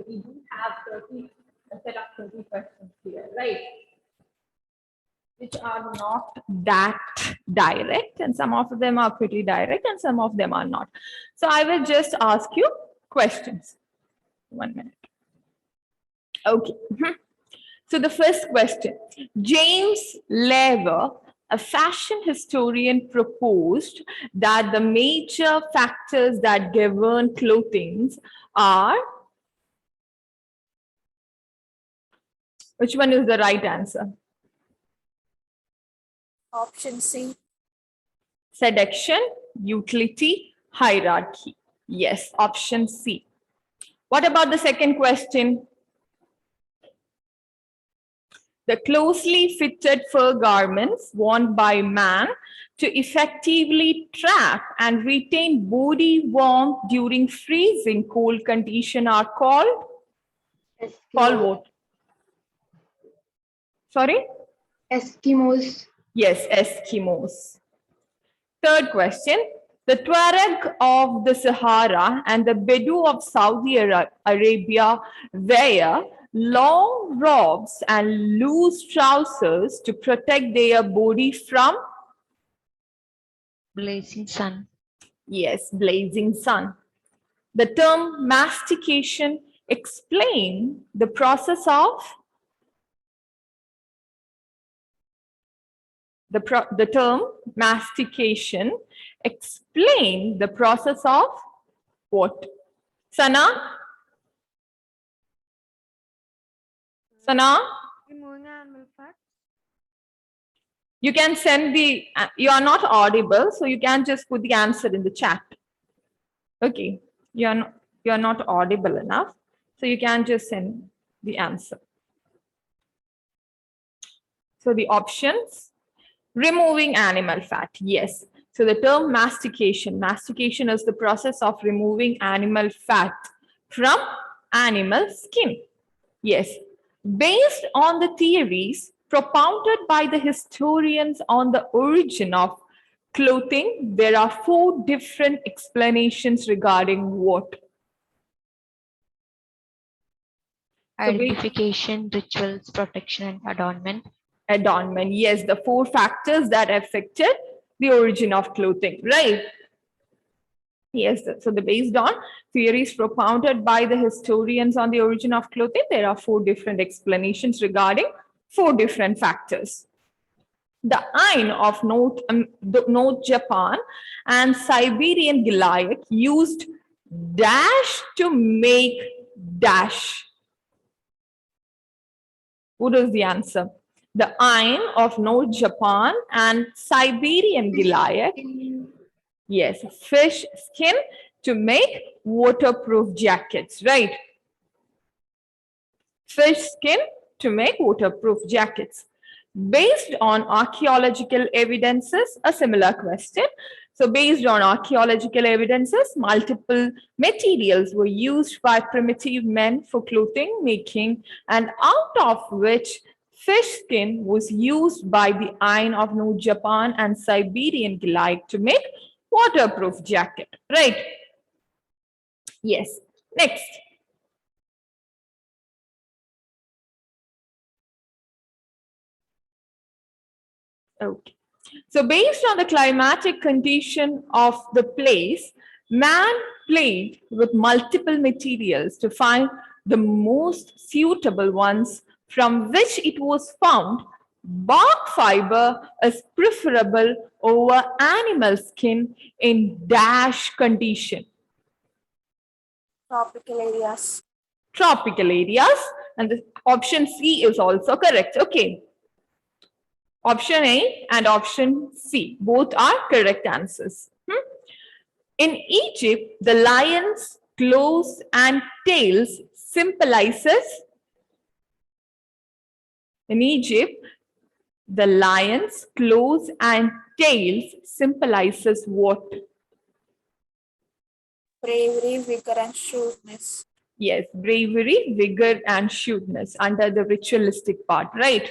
we do have a set of 30 questions here, right? Which are not that direct, and some of them are pretty direct and some of them are not. So I will just ask you questions. 1 minute. Okay. So the first question, James Lever, a fashion historian, proposed that the major factors that govern clothing are, which one is the right answer? Option C. Seduction, utility, hierarchy. Yes, option C. What about the second question? The closely fitted fur garments worn by man to effectively trap and retain body warmth during freezing cold condition are called? Called what? Sorry? Eskimos. Yes, Eskimos. Third question. The Tuareg of the Sahara and the Bedou of Saudi Arabia wear long robes and loose trousers to protect their body from? Blazing sun. Yes, blazing sun. The term mastication explains the process of? The term mastication explain the process of what? Sana? Sana? Removing animal fat. You can send the, you are not audible, so you can just put the answer in the chat. Okay, you are not audible enough, so you can just send the answer. So the options, removing animal fat, yes. So the term mastication is the process of removing animal fat from animal skin. Yes, based on the theories propounded by the historians on the origin of clothing, there are 4 different explanations regarding what? Identification, rituals, protection, and adornment. Adornment, yes, the 4 factors that affected the origin of clothing, right? Yes, so based on theories propounded by the historians on the origin of clothing, there are 4 different explanations regarding 4 different factors. The Ain of North Japan and Siberian Gilead used dash to make dash. What is the answer? The Ain of North Japan and Siberian Gilead. Yes, fish skin to make waterproof jackets, right? Fish skin to make waterproof jackets. Based on archaeological evidences, a similar question. So based on archaeological evidences, multiple materials were used by primitive men for clothing making, and out of which fish skin was used by the Ain of North Japan and Siberian Gilead to make waterproof jacket, right? Yes. Next. Okay. So based on the climatic condition of the place, man played with multiple materials to find the most suitable ones, from which it was found bark fiber is preferable over animal skin in dash condition. Tropical areas. Tropical areas, and the option C is also correct. Okay. Option A and option C, both are correct answers. In Egypt, the lion's claws and tails symbolizes. In Egypt, the lion's claws and tails symbolizes what? Bravery, vigor, and shrewdness. Yes, bravery, vigor, and shrewdness under the ritualistic part, right?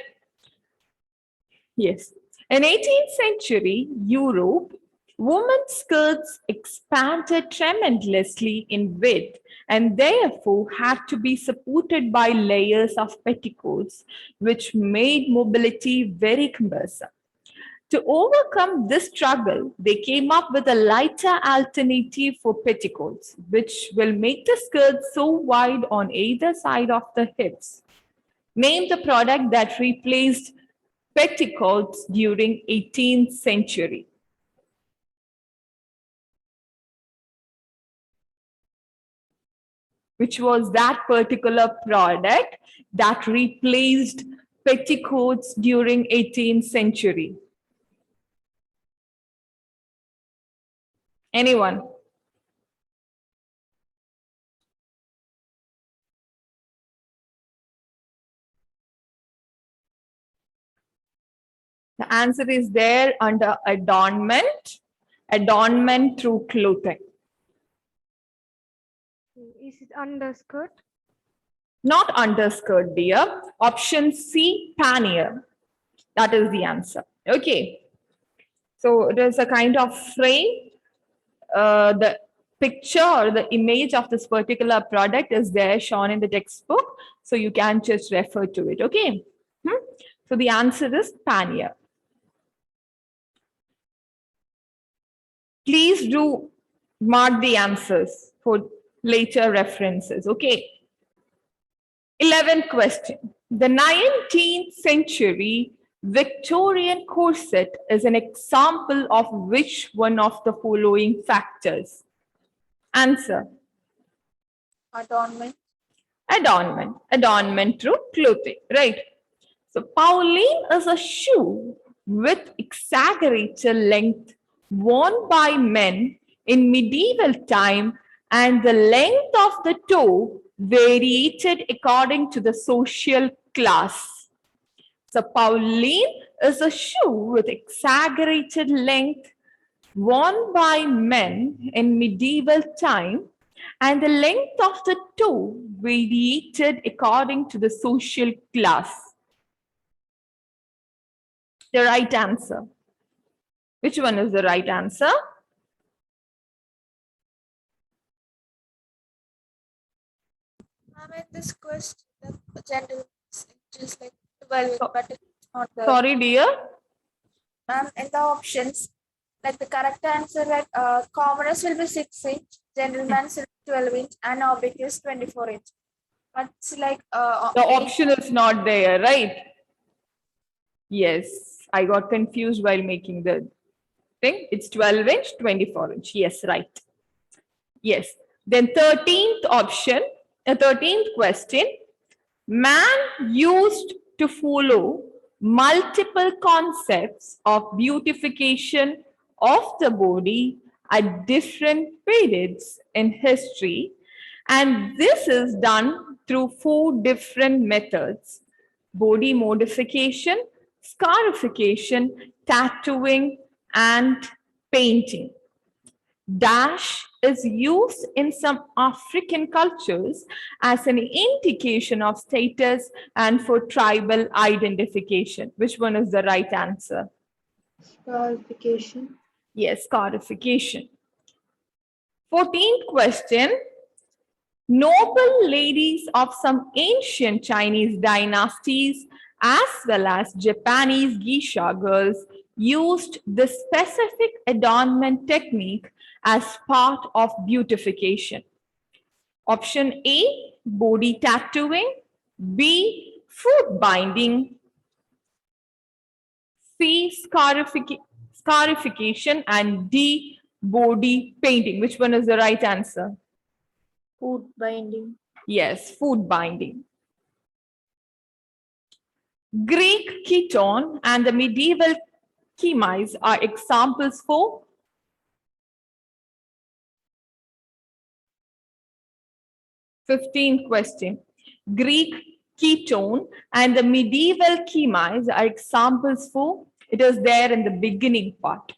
Yes. In 18th century Europe, Women's skirts expanded tremendously in width and therefore had to be supported by layers of petticoats, which made mobility very cumbersome. To overcome this struggle, they came up with a lighter alternative for petticoats, which will make the skirt so wide on either side of the hips. Name the product that replaced petticoats during 18th century. Which was that particular product that replaced petticoats during 18th century? Anyone? The answer is there under adornment, adornment through clothing. Is it underskirt? Not underskirt, dear. Option C, pannier. That is the answer. Okay. So it is a kind of frame. The picture or the image of this particular product is there shown in the textbook. So you can just refer to it. Okay. So the answer is pannier. Please do mark the answers for later references. Okay. 11th question. The 19th century Victorian corset is an example of which one of the following factors? Answer. Adornment. Adornment. Adornment through clothing, right? So Pauline is a shoe with exaggerated length worn by men in medieval time, and the length of the toe varied according to the social class. So Pauline is a shoe with exaggerated length worn by men in medieval time, and the length of the toe varied according to the social class. The right answer. Which one is the right answer? In this question, the gender is just like 12, but it's not the. Sorry, dear. In the options, like the correct answer, like commoners will be 6-inch, gentlemen's will be 12-inch, and oblique is 24-inch. But it's like The option is not there, right? Yes, I got confused while making the thing. It's 12-inch, 24-inch. Yes, right. Yes. Then 13th option, the 13th question. Man used to follow multiple concepts of beautification of the body at different periods in history, and this is done through 4 different methods: body modification, scarification, tattooing, and painting. Dash is used in some African cultures as an indication of status and for tribal identification. Which one is the right answer? Scarification. Yes, scarification. 14th question. Noble ladies of some ancient Chinese dynasties as well as Japanese geisha girls used this specific adornment technique as part of beautification. Option A, body tattooing. B, foot binding. C, scarification. And D, body painting. Which one is the right answer? Food binding. Yes, foot binding. Greek ketone and the medieval chemise are examples for 15th question. Greek ketone and the medieval chemise are examples for, it is there in the beginning part.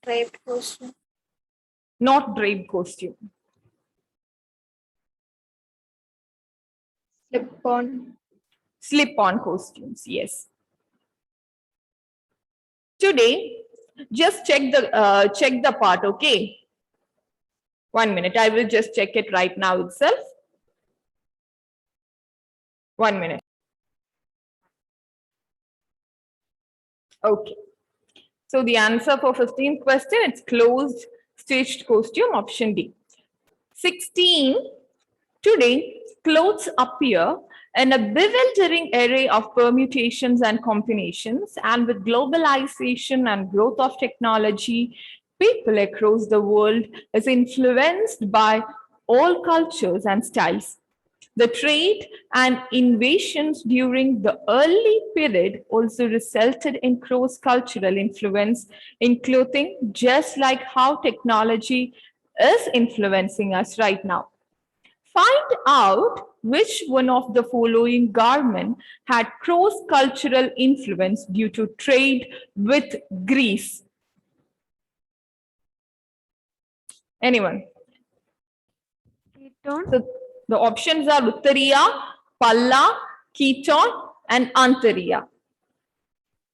Draped costume. Not draped costume. Slip-on. Slip-on costumes, yes. Today, Just check the part, okay? 1 minute. I will just check it right now itself. 1 minute. Okay. So the answer for 15th question, it's closed stitched costume, option D. 16. Today, clothes appear in a bewildering array of permutations and combinations, and with globalization and growth of technology, people across the world is influenced by all cultures and styles. The trade and invasions during the early period also resulted in cross-cultural influence in clothing, just like how technology is influencing us right now. Find out which one of the following garment had cross-cultural influence due to trade with Greece. Anyone? So the options are Uttariya, Palla, Keton, and Antariya.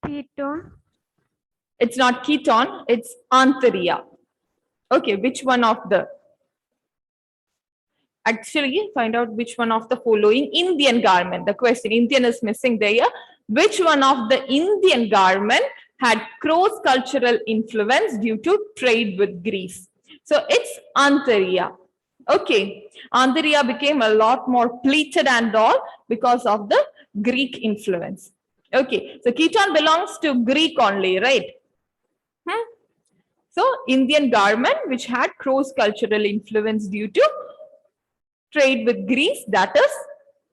Keton. It's not Keton, it's Antariya. Okay, which one of the? Actually, find out which one of the following Indian garment. The question, Indian is missing there. Which one of the Indian garment had cross-cultural influence due to trade with Greece? So it's Antariya. Okay, Antariya became a lot more pleated and all because of the Greek influence. Okay, so Keton belongs to Greek only, right? So Indian garment which had cross-cultural influence due to trade with Greece, that is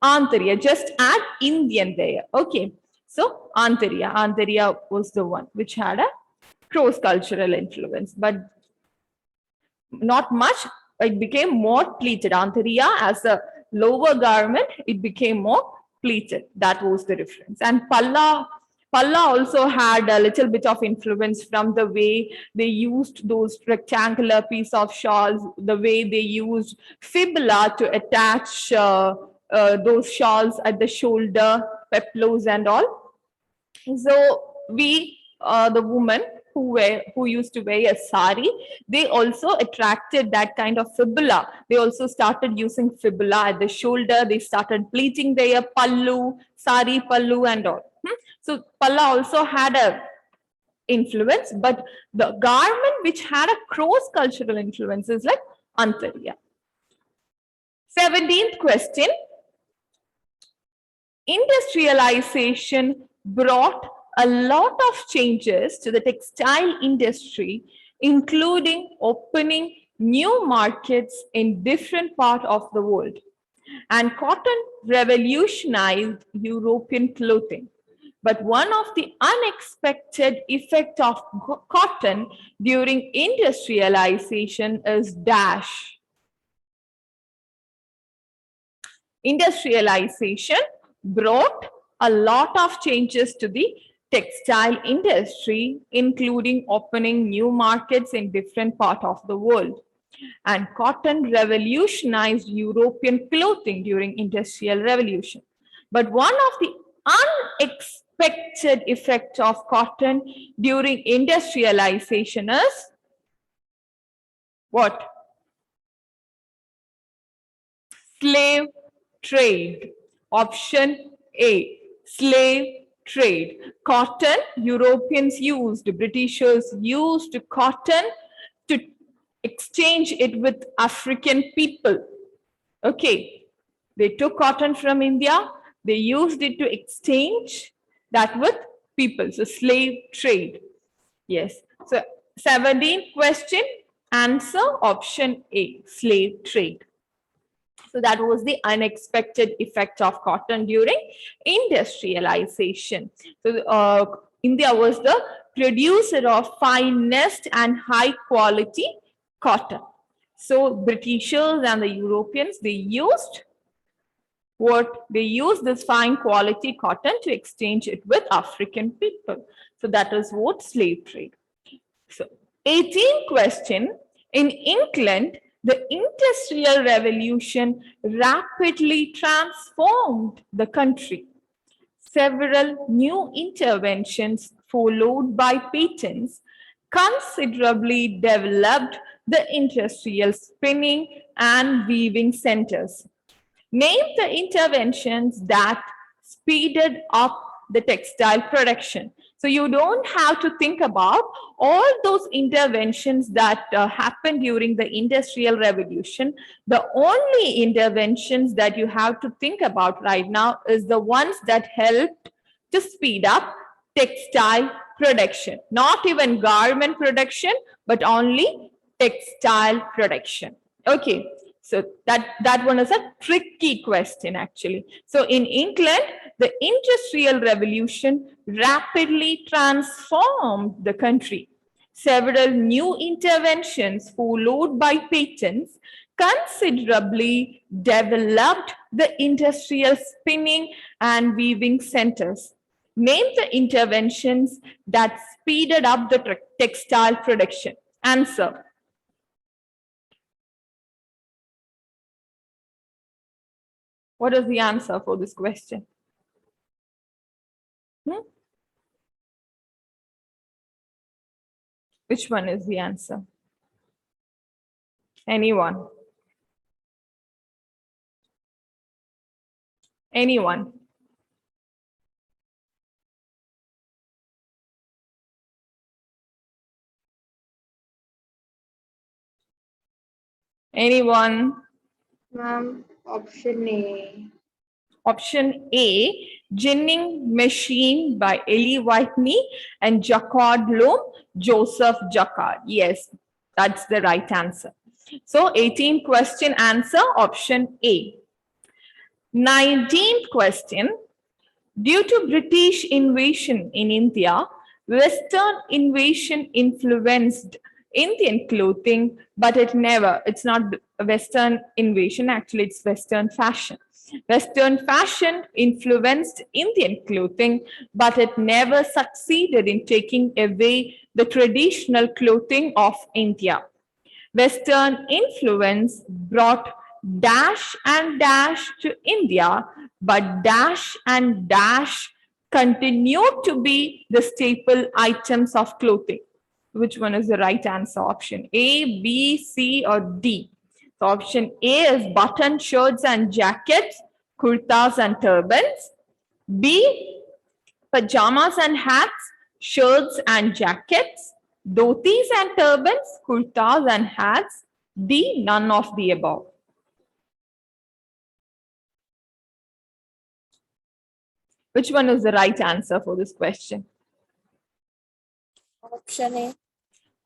Antariya. Just add Indian there. Okay. So Antariya. Antariya was the one which had a cross-cultural influence, but not much. It became more pleated. Antariya as a lower garment, it became more pleated. That was the difference. And Palla also had a little bit of influence from the way they used those rectangular piece of shawls, the way they used fibula to attach those shawls at the shoulder, peplos and all. So the women who used to wear a sari, they also attracted that kind of fibula. They also started using fibula at the shoulder. They started pleating their pallu, sari pallu and all. So Palla also had a influence, but the garment which had a cross-cultural influence is like Antariya. 17th question. Industrialization brought a lot of changes to the textile industry, including opening new markets in different parts of the world. And cotton revolutionized European clothing. But one of the unexpected effects of cotton during industrialization is dash. Industrialization brought a lot of changes to the textile industry, including opening new markets in different parts of the world. And cotton revolutionized European clothing during Industrial Revolution. But one of the unexpected effects of cotton during industrialization is what? Slave trade. Option A, slave trade. Cotton, Europeans used, Britishers used cotton to exchange it with African people. Okay, they took cotton from India, they used it to exchange that with people. So slave trade. Yes. So 17th question, answer option A, slave trade. So that was the unexpected effect of cotton during industrialization. So India was the producer of finest and high quality cotton. So Britishers and the Europeans, they used what? They used this fine quality cotton to exchange it with African people. So that is what slave trade. So 18th question, in England, the Industrial Revolution rapidly transformed the country. Several new interventions followed by patents considerably developed the industrial spinning and weaving centers. Name the interventions that speeded up the textile production. So you don't have to think about all those interventions that happened during the Industrial Revolution. The only interventions that you have to think about right now is the ones that helped to speed up textile production. Not even garment production, but only textile production. Okay. So that one is a tricky question actually. So in England, the Industrial Revolution rapidly transformed the country. Several new interventions followed by patents considerably developed the industrial spinning and weaving centers. Name the interventions that speeded up the textile production. Answer. What is the answer for this question? Which one is the answer? Anyone? Anyone? Anyone? Ma'am, option A. Option A, Ginning Machine by Elie Whitney and Jacquard Loom, Joseph Jacquard. Yes, that's the right answer. So 18th question answer, option A. 19th question, due to British invasion in India, Western invasion influenced Indian clothing, but it's not Western invasion, actually it's Western fashion. Western fashion influenced Indian clothing, but it never succeeded in taking away the traditional clothing of India. Western influence brought dash and dash to India, but dash and dash continued to be the staple items of clothing. Which one is the right answer? Option A, B, C, or D? So option A is button shirts and jackets, kurtas and turbans. B, pajamas and hats, shirts and jackets, dhotis and turbans, kurtas and hats. D, none of the above. Which one is the right answer for this question? Option A.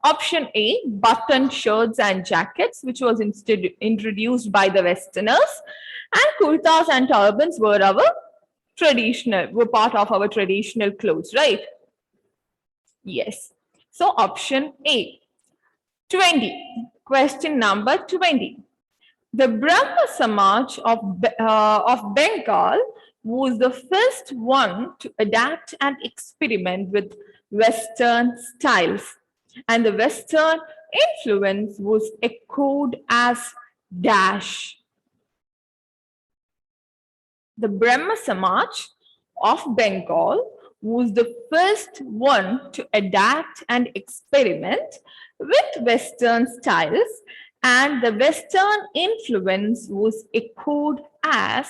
Option A, button shirts and jackets, which was instead introduced by the Westerners, and kurtas and turbans were part of our traditional clothes, right? Yes. So option A. 20. Question number 20. The Brahma Samaj of Bengal was the first one to adapt and experiment with Western styles. And the Western influence was echoed as dash. The Brahma Samaj of Bengal was the first one to adapt and experiment with Western styles, and the Western influence was echoed as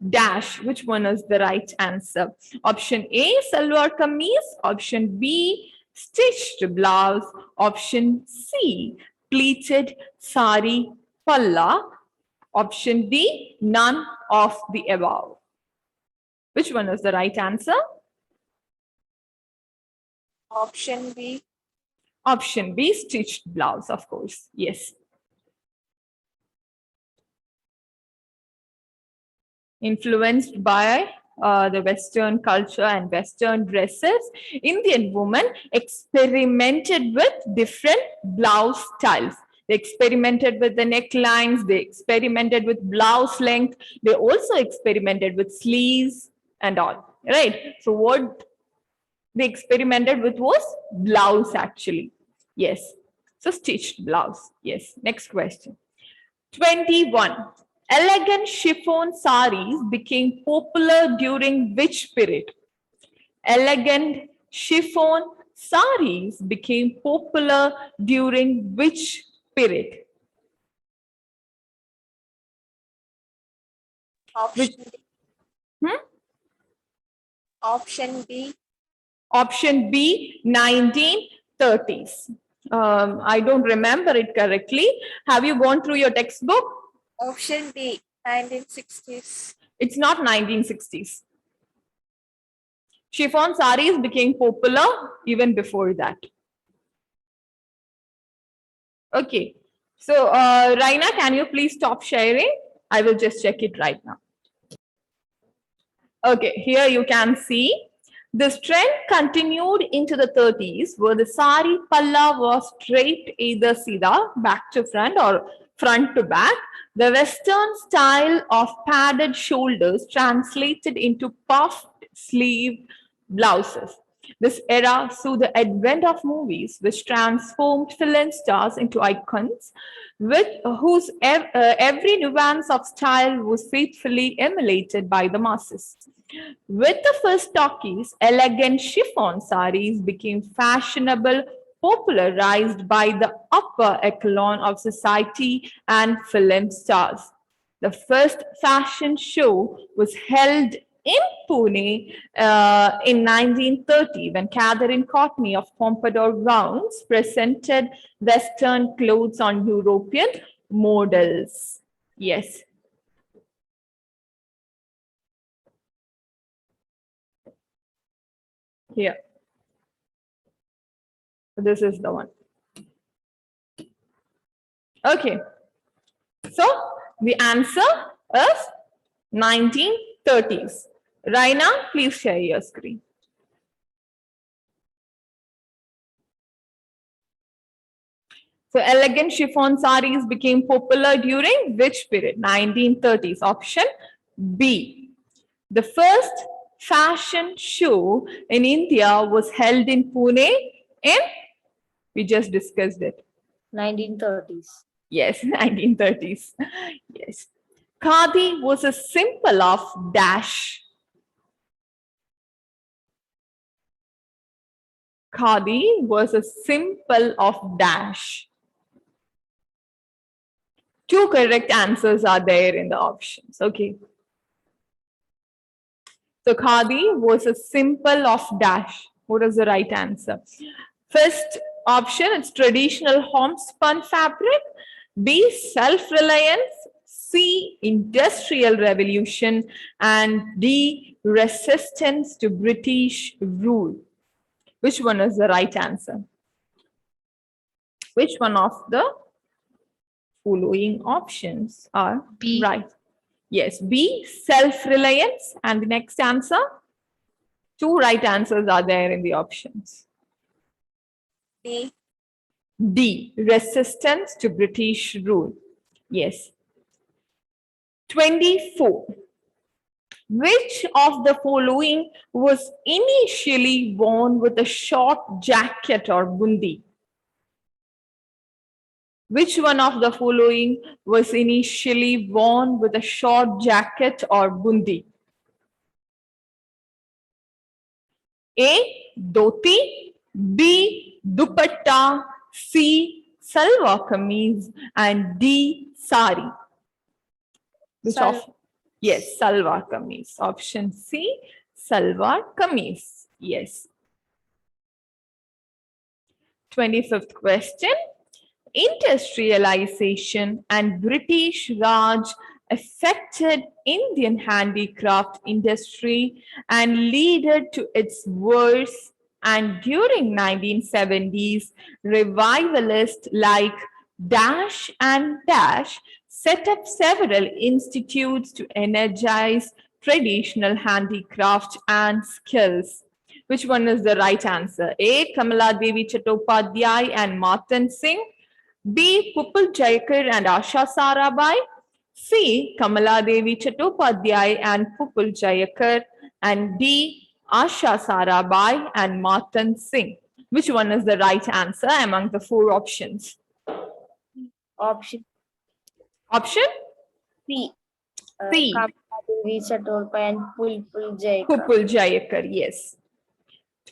dash. Which one is the right answer? Option A, salwar kameez. Option B, stitched blouse. Option C, pleated sari palla. Option D, none of the above. Which one is the right answer? Option B. Option B, stitched blouse, of course. Yes. Influenced by the Western culture and Western dresses, Indian women experimented with different blouse styles. They experimented with the necklines, they experimented with blouse length, they also experimented with sleeves and all, right? So what they experimented with was blouse actually. Yes. So stitched blouse. Yes. Next question. 21. Elegant chiffon saris became popular during which period? Elegant chiffon saris became popular during which period? Option Which- D. Hmm? Option B. Option B, 1930s. I don't remember it correctly. Have you gone through your textbook? Option D. 1960s. It's not 1960s. Chiffon saris became popular even before that. Okay. So, Raina, can you please stop sharing? I will just check it right now. Okay, here you can see this trend continued into the 30s, where the sari palla was straight, either sida, back to front, or front to back. The Western style of padded shoulders translated into puffed sleeve blouses. This era saw the advent of movies which transformed film stars into icons, with whose every nuance of style was faithfully emulated by the masses. With the first talkies, elegant chiffon saris became fashionable, popularized by the upper echelon of society and film stars. The first fashion show was held in Pune in 1930 when Catherine Courtney of Pompadour Gowns presented Western clothes on European models. Yes. Here. This is the one. Okay. So the answer is 1930s. Raina, please share your screen. So elegant chiffon saris became popular during which period? 1930s. Option B. The first fashion show in India was held in Pune in, we just discussed it. 1930s. Yes, 1930s. Yes. Khadi was a symbol of dash. Khadi was a symbol of dash. Two correct answers are there in the options. Okay. So khadi was a symbol of dash. What is the right answer? First option, it's traditional homespun fabric. B, self-reliance. C, industrial revolution. And D, resistance to British rule. Which one is the right answer? Which one of the following options are B. right? Yes, B, self-reliance. And the next answer? Two right answers are there in the options. D. D, resistance to British rule. Yes. 24. Which of the following was initially worn with a short jacket or bundi? Which one of the following was initially worn with a short jacket or bundi? A, dhoti, B, dupatta, C, salwar kameez, and D, sari. Which of? Yes, salwar kameez. Option C, salwar kameez. Yes. 25th question. Industrialization and British Raj affected Indian handicraft industry and led to its worse, and during 1970s, revivalists like Dash and Dash set up several institutes to energize traditional handicraft and skills. Which one is the right answer? A, Kamala Devi Chattopadhyay and Martin Singh. B, Pupul Jayakar and Asha Sarabai. C, Kamala Devi Chattopadhyay and Pupul Jayakar. And D, Asha Sarabai and Martin Singh. Which one is the right answer among the four options? Option Option C. C. Devi Chattopadhyay and Pupul Jayakar. Pupul Jayakar, yes.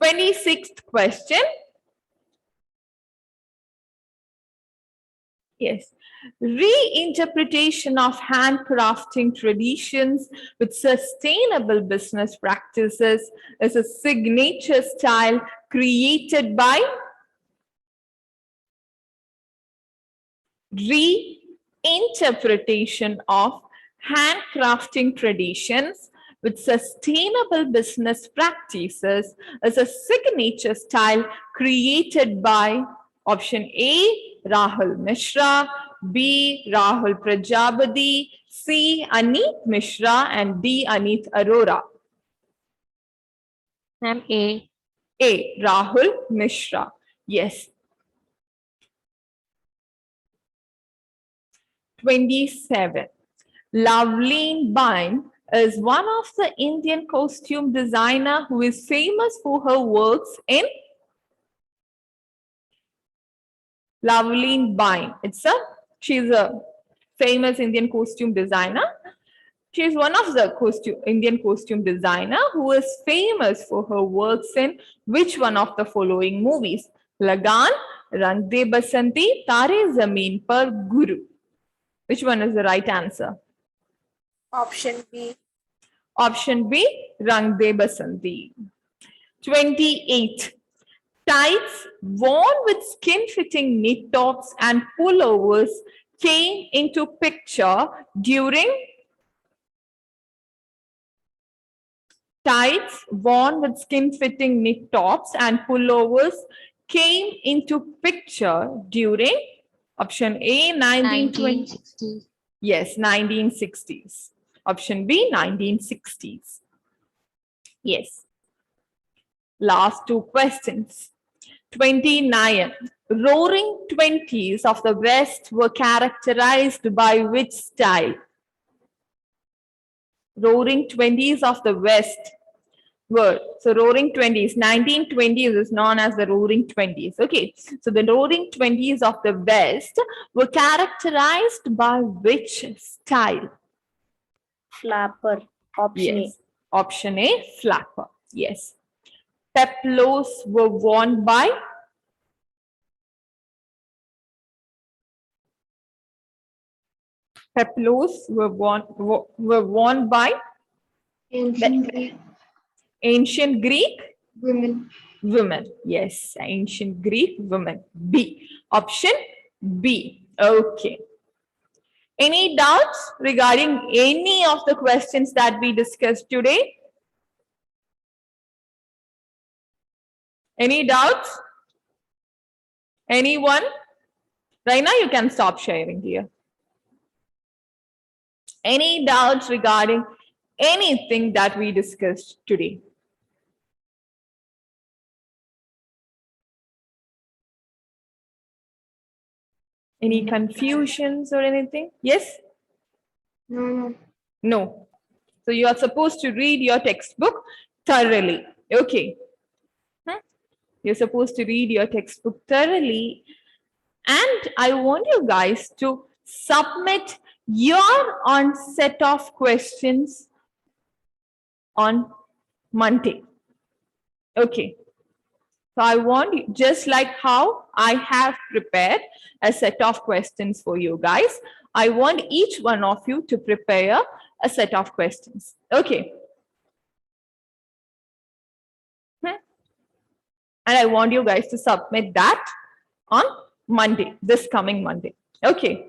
26th question. Yes. Reinterpretation of handcrafting traditions with sustainable business practices is a signature style created by reinterpretation of handcrafting traditions with sustainable business practices is a signature style created by option A, Rahul Mishra, B, Rahul Prajapati, C, Aneet Mishra, and D, Aneet Arora. Ma'am, A. A, Rahul Mishra. Yes. 27. Loveleen Bine is one of the Indian costume designer who is famous for her works in Loveleen Bine. She's a famous Indian costume designer. She is one of the Indian costume designer who is famous for her works in which one of the following movies? Lagan, Rang De Basanti, Tare Zameen Par, Guru. Which one is the right answer? Option B. Option B, Rang De Basanti. 28. Tights worn with skin-fitting knit tops and pullovers came into picture during tights worn with skin-fitting knit tops and pullovers came into picture during option A, 1920. 1960. Yes, 1960s. Option B, 1960s. Yes. Last two questions. 29. Roaring 20s of the West were characterized by which style? Roaring 20s of the West were, so roaring 20s, 1920s is known as the roaring 20s. Okay, so the roaring 20s of the West were characterized by which style? Flapper. Option Yes. Option A, flapper. Yes. Peplos were worn by ancient Greek women. Yes, ancient Greek women. B. Option B. Okay. Any doubts regarding any of the questions that we discussed today? Any doubts? Anyone? Right now you can stop sharing here. Any doubts regarding anything that we discussed today? Any confusions or anything? Yes? No. No. So you are supposed to read your textbook thoroughly. Okay. You're supposed to read your textbook thoroughly. And I want you guys to submit your own set of questions on Monday. Okay. So I want you, just like how I have prepared a set of questions for you guys, I want each one of you to prepare a set of questions. Okay. And I want you guys to submit that on Monday, this coming Monday. Okay.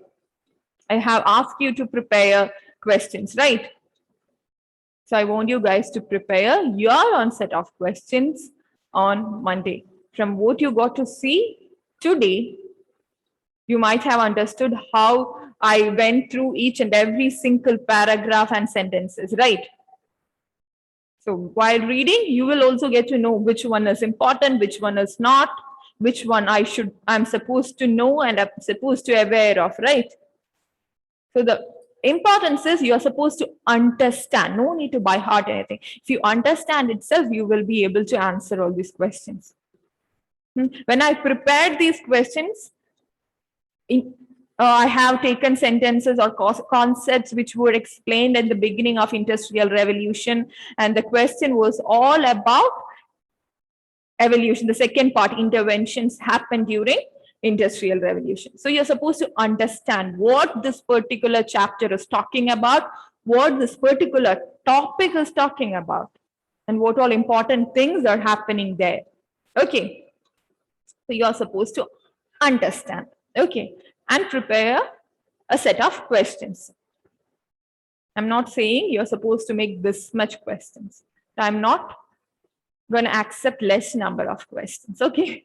I have asked you to prepare questions, right? So I want you guys to prepare your own set of questions on Monday. From what you got to see today, you might have understood how I went through each and every single paragraph and sentences, right? So while reading, you will also get to know which one is important, which one is not, which one I'm supposed to know and I'm supposed to be aware of, right? So the importance is you are supposed to understand. No need to by heart anything. If you understand itself, you will be able to answer all these questions. When I prepared these questions, I have taken sentences or concepts which were explained at the beginning of Industrial Revolution, and the question was all about evolution. The second part, interventions happened during Industrial Revolution. So you're supposed to understand what this particular chapter is talking about, what this particular topic is talking about, and what all important things are happening there. Okay. So you're supposed to understand. Okay. And prepare a set of questions. I'm not saying you're supposed to make this much questions. I'm not going to accept less number of questions. Okay.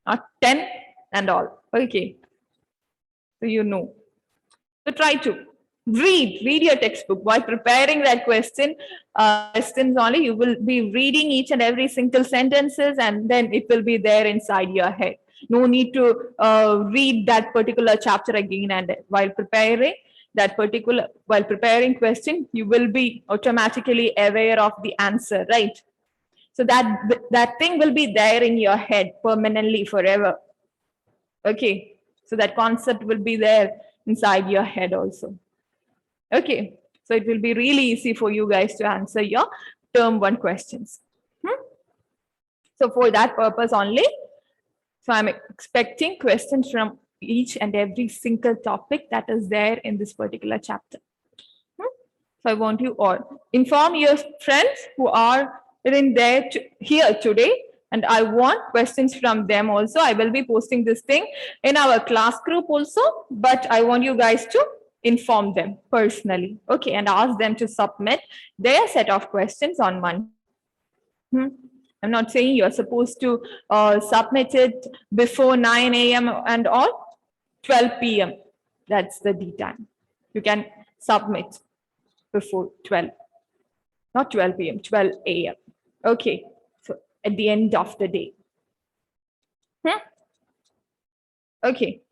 Not 10 and all. Okay. So you know. So try to read your textbook while preparing that questions only. You will be reading each and every single sentences, and then it will be there inside your head. No need to read that particular chapter again, and while preparing question, you will be automatically aware of the answer, right? So that thing will be there in your head permanently forever. Okay. So that concept will be there inside your head also. Okay. So it will be really easy for you guys to answer your term 1 questions. So for that purpose only, so I'm expecting questions from each and every single topic that is there in this particular chapter. So I want you all inform your friends who are in there here today, and I want questions from them also. I will be posting this thing in our class group also, but I want you guys to inform them personally, okay, and ask them to submit their set of questions on Monday. I'm not saying you're supposed to submit it before 9 a.m. and all, 12 p.m. That's the D time. You can submit before 12, not 12 p.m., 12 a.m. Okay, so at the end of the day. Okay,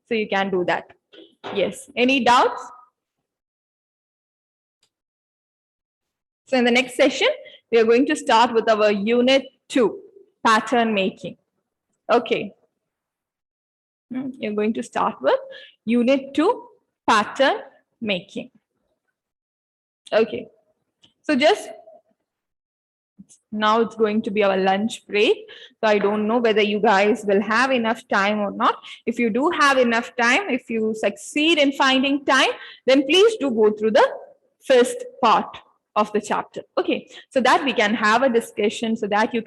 so you can do that. Yes, any doubts? So in the next session, we are going to start with our unit 2, pattern making. Okay. You're going to start with unit 2, pattern making. Okay. So just now it's going to be our lunch break. So I don't know whether you guys will have enough time or not. If you do have enough time, if you succeed in finding time, then please do go through the first part of the chapter. Okay, so that we can have a discussion, so that you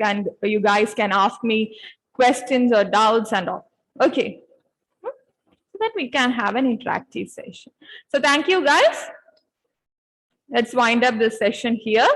guys can ask me questions or doubts and all. Okay, so that we can have an interactive session. So thank you guys. Let's wind up this session here.